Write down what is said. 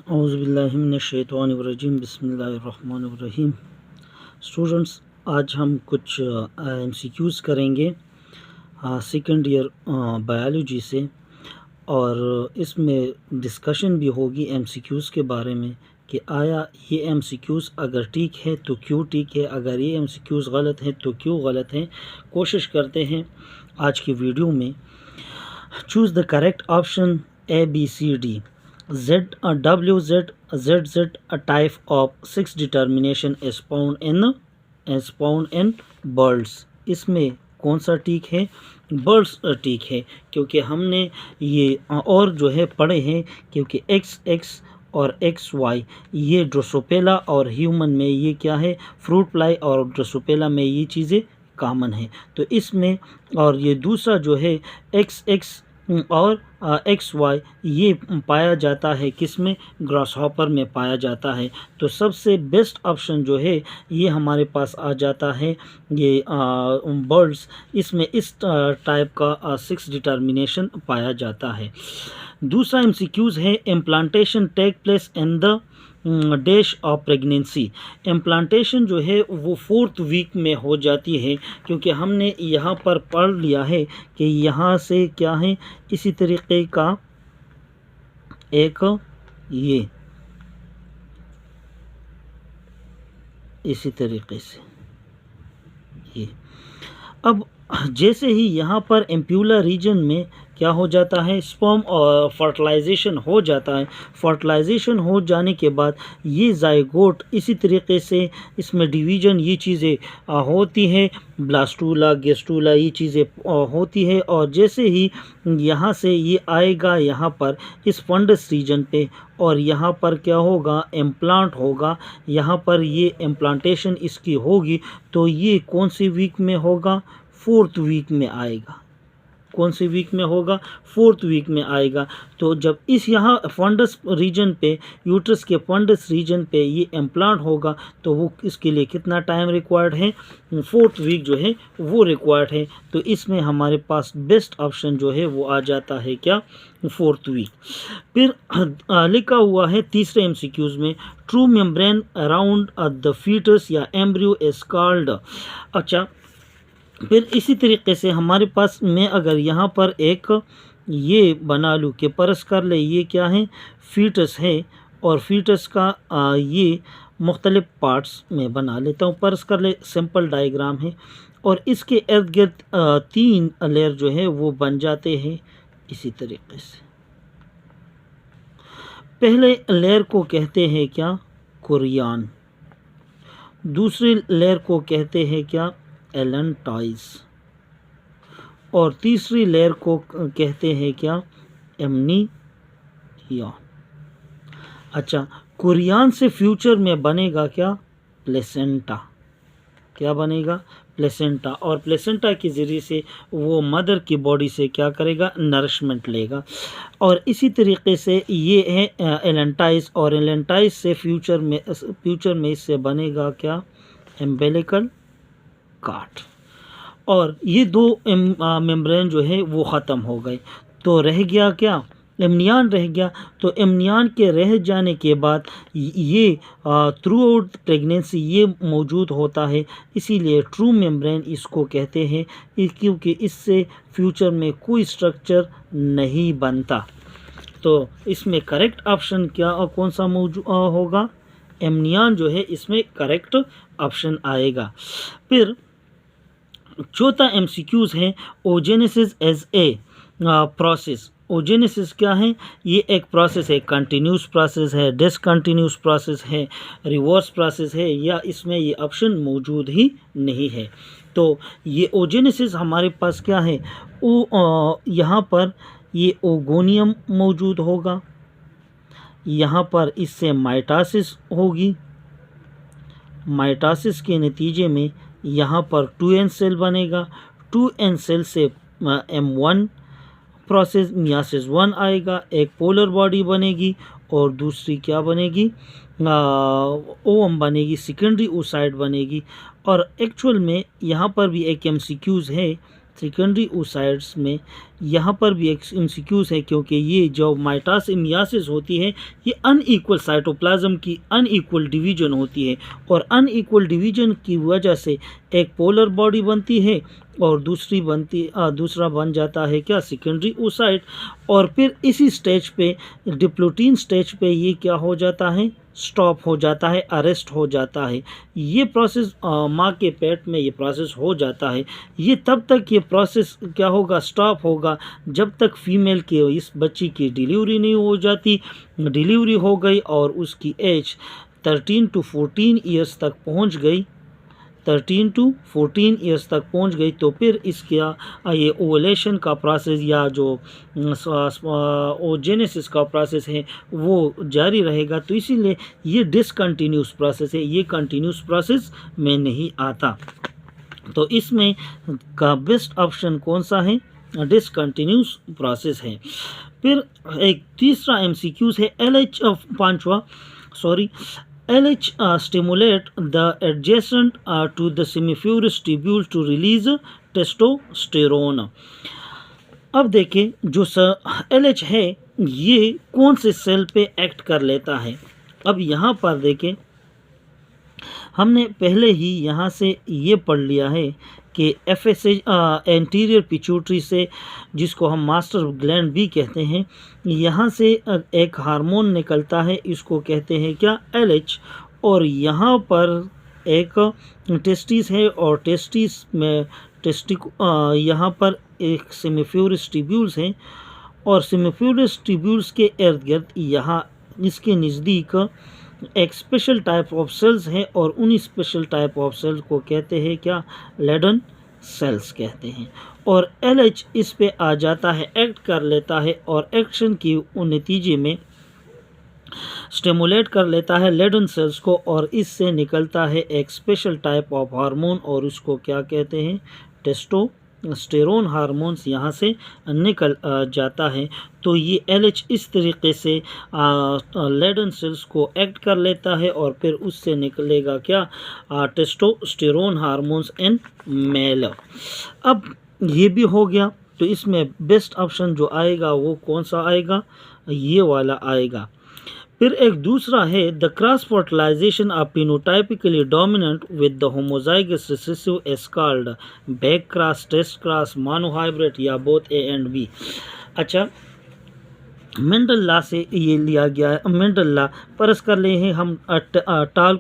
औज़ुबिल्लाहिमिनश्शैतानिर्रजीम बिस्मिल्लाहिर्रहमानिर्रहीम। स्टूडेंट्स, आज हम कुछ MCQs करेंगे सेकंड ईयर बायोलॉजी से, और इसमें डिस्कशन भी होगी MCQs के बारे में कि आया ये MCQs अगर ठीक है तो क्यों ठीक है, अगर ये MCQs गलत हैं तो क्यों गलत हैं। कोशिश करते हैं आज की वीडियो में। Choose the correct option ABCD. WZ ZZ a type of 6 determination is found in birds. इसमें कौन सा ठीक है? बर्ड्स ठीक है, क्योंकि हमने ये और जो है पढ़े हैं, क्योंकि XX और XY ये ड्रोसोपेला और ह्यूमन में ये क्या है, फ्रूट फ्लाई, और ड्रोसोपेला में ये चीज़ें कॉमन है। तो इसमें और ये दूसरा जो है XX और XY ये पाया जाता है किस में? ग्रास हॉपर में पाया जाता है। तो सबसे बेस्ट ऑप्शन जो है ये हमारे पास आ जाता है ये बर्ड्स। इसमें इस टाइप का 6 डिटर्मिनेशन पाया जाता है। दूसरा MCQs है implantation take place in the dash of pregnancy. Implantation जो है वो 4th वीक में हो जाती है, क्योंकि हमने यहाँ पर पढ़ लिया है कि यहाँ से क्या है, इसी तरीके का एक ये इसी तरीके से ये अब जैसे ही यहाँ पर एम्प्यूलर रीजन में क्या हो जाता है, स्पर्म और फर्टिलाइजेशन हो जाता है। फर्टिलाइजेशन हो जाने के बाद ये जाइगोट इसी तरीके से इसमें डिवीज़न ये चीज़ें होती हैं, ब्लास्टूला गेस्टूला ये चीज़ें होती है। और जैसे ही यहाँ से ये आएगा यहाँ पर इस फंडस रीजन पे, और यहाँ पर क्या होगा, इम्प्लांट होगा। यहाँ पर ये इम्प्लांटेशन इसकी होगी, तो ये कौन सी वीक में होगा? 4th वीक में आएगा। कौन सी वीक में होगा? 4th वीक में आएगा। तो जब इस यहाँ फंडस रीजन पे, यूट्रस के फंडस रीजन पे ये इम्प्लांट होगा, तो वो इसके लिए कितना टाइम रिक्वायर्ड है? 4th वीक जो है वो रिक्वायर्ड है। तो इसमें हमारे पास बेस्ट ऑप्शन जो है वो आ जाता है क्या? 4th week. फिर लिखा हुआ है तीसरे MCQs में, true membrane around the foetus या एम्ब्रियो इज कॉल्ड। अच्छा, फिर इसी तरीके से हमारे पास मैं अगर यहाँ पर एक ये बना लूँ कि परस कर ले, ये क्या है? फीटस है, और फीटस का ये मुख्तलिफ पार्ट्स में बना लेता हूँ। परस कर ले सिंपल डायग्राम है, और इसके इर्द गिर्द 3 लेयर जो है वो बन जाते हैं इसी तरीके से। पहले लेयर को कहते हैं क्या? कुरियान। दूसरी लेयर को कहते हैं क्या? एलेंटाइज। और तीसरी लेयर को कहते हैं क्या? एमनियन। अच्छा, कुरियान से फ्यूचर में बनेगा क्या? प्लेसेंटा। क्या बनेगा? प्लेसेंटा। और प्लेसेंटा के ज़रिए से वो मदर की बॉडी से क्या करेगा? नरिशमेंट लेगा। और इसी तरीके से ये है एलेंटाइज, और एलेंटाइज से फ्यूचर में इससे बनेगा क्या? Umbilical card. और ये 2 मेम्ब्रेन जो है वो ख़त्म हो गए, तो रह गया क्या? एमनियन रह गया। तो एमनियन के रह जाने के बाद ये थ्रू आउट प्रेगनेंसी ये मौजूद होता है, इसीलिए ट्रू मेम्ब्रेन इसको कहते हैं, क्योंकि इससे फ्यूचर में कोई स्ट्रक्चर नहीं बनता। तो इसमें करेक्ट ऑप्शन क्या और कौन सा मौजूद होगा? एमनियन जो है इसमें करेक्ट ऑप्शन आएगा। फिर चौथा MCQs है oogenesis as a process. Oogenesis क्या है? ये एक प्रोसेस है, कंटिन्यूस प्रोसेस है, डिसकंटिन्यूस प्रोसेस है, रिवर्स प्रोसेस है, या इसमें ये ऑप्शन मौजूद ही नहीं है। तो ये ओजेनेसिस हमारे पास क्या है? यहाँ पर ये ओगोनियम मौजूद होगा, यहाँ पर इससे माइटोसिस होगी। माइटोसिस के नतीजे में यहाँ पर 2N सेल बनेगा। 2N सेल से M1 प्रोसेस मियासिस 1 आएगा, एक पोलर बॉडी बनेगी, और दूसरी क्या बनेगी? ओवम बनेगी, सेकेंडरी ओसाइट बनेगी। और एक्चुअल में यहाँ पर भी एक MCQs है सेकेंडरी oocytes में यहाँ पर भी एक एमसीक्यूज़ है, क्योंकि ये जो माइटोसिस मियासिस होती है ये अनइक्वल साइटोप्लाज्म की अनइक्वल डिवीजन होती है, और अनइक्वल डिवीजन की वजह से एक पोलर बॉडी बनती है और दूसरा बन जाता है क्या, सेकेंडरी oocyte। और फिर इसी स्टेज पे डिप्लोटीन स्टेज पे ये क्या हो जाता है, स्टॉप हो जाता है, अरेस्ट हो जाता है। ये प्रोसेस माँ के पेट में ये प्रोसेस हो जाता है। ये तब तक ये प्रोसेस क्या होगा, स्टॉप होगा, जब तक फीमेल के इस बच्ची की डिलीवरी नहीं हो जाती। डिलीवरी हो गई और उसकी एज 13 to 14 ईयर्स तक पहुंच गई, 13 to 14 ईयर्स तक पहुंच गई, तो फिर इसका ये ओवुलेशन का प्रोसेस या जो ओजेनेसिस का प्रोसेस है वो जारी रहेगा। तो इसीलिए ये डिसकंटिन्यूस प्रोसेस है, ये कंटिन्यूस प्रोसेस में नहीं आता। तो इसमें का बेस्ट ऑप्शन कौन सा है, डिसकंटिन्यूस प्रोसेस है। फिर एक तीसरा एमसीक्यूज है पांचवा LH stimulate the adjacent to the semifurous tubules to release testosterone। अब देखें जो LH है ये कौन से सेल पे एक्ट कर लेता है। अब यहाँ पर देखें, हमने पहले ही यहाँ से ये पढ़ लिया है कि FSH एंटीरियर पिट्यूटरी से, जिसको हम मास्टर ग्लैंड भी कहते हैं, यहाँ से एक हार्मोन निकलता है, इसको कहते हैं क्या, LH। और यहाँ पर एक टेस्टिस है और टेस्टिस में यहाँ पर एक सेमिफ्यूरस ट्यूब्यूल्स हैं, और सेमिफ्यूरस ट्यूब्यूल्स के इर्द गिर्द यहाँ इसके नज़दीक एक स्पेशल टाइप ऑफ सेल्स हैं, और उन्हीं स्पेशल टाइप ऑफ सेल्स को कहते हैं क्या, लेडन सेल्स कहते हैं। और LH इस पे आ जाता है, एक्ट कर लेता है, और एक्शन की नतीजे में स्टिमुलेट कर लेता है लेडन सेल्स को, और इससे निकलता है एक स्पेशल टाइप ऑफ हार्मोन, और उसको क्या कहते हैं, टेस्टोस्टेरोन हार्मोन्स यहाँ से निकल जाता है। तो ये LH इस तरीके से लेडन सेल्स को एक्ट कर लेता है, और फिर उससे निकलेगा क्या, टेस्टोस्टेरोन हार्मोन्स इन मेल। अब ये भी हो गया, तो इसमें बेस्ट ऑप्शन जो आएगा वो कौन सा आएगा, ये वाला आएगा। फिर एक दूसरा है the cross fertilisation of phenotypically dominant with the homozygous recessive is called back cross, test cross, monohybrid या बोथ A and B। अच्छा, मेंडल लॉ से ये लिया गया है। मेंडल लॉ परस कर ले हैं हम टाल